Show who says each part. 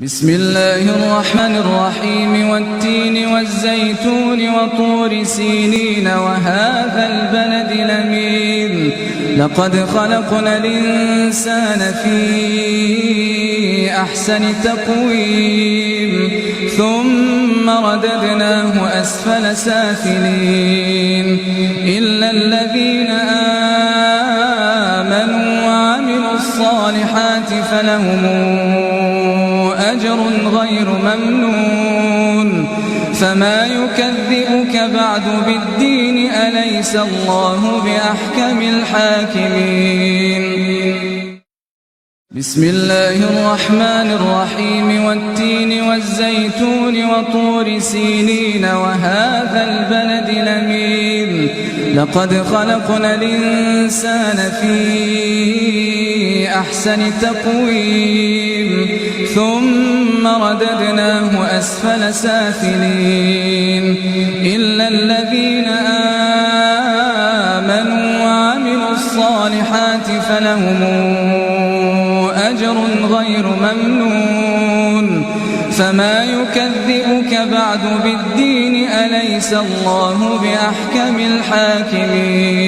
Speaker 1: بسم الله الرحمن الرحيم والتين والزيتون وطور سينين وهذا البلد الأمين لقد خلقنا الإنسان في أحسن تقويم ثم رددناه أسفل سافلين إلا الذين آمنوا وعملوا الصالحات فلهم أجر غير ممنون فما يكذبك بعد بالدين أليس الله بأحكم الحاكمين بسم الله الرحمن الرحيم والتين والزيتون وطور سينين وهذا البلد الأمين لقد خلقنا الإنسان في أحسن تقويم ثم رددناه أسفل سافلين إلا الذين آمنوا وعملوا الصالحات فلهم أجر غير ممنون فما يكذبك بعد بالدين أليس الله بأحكم الحاكمين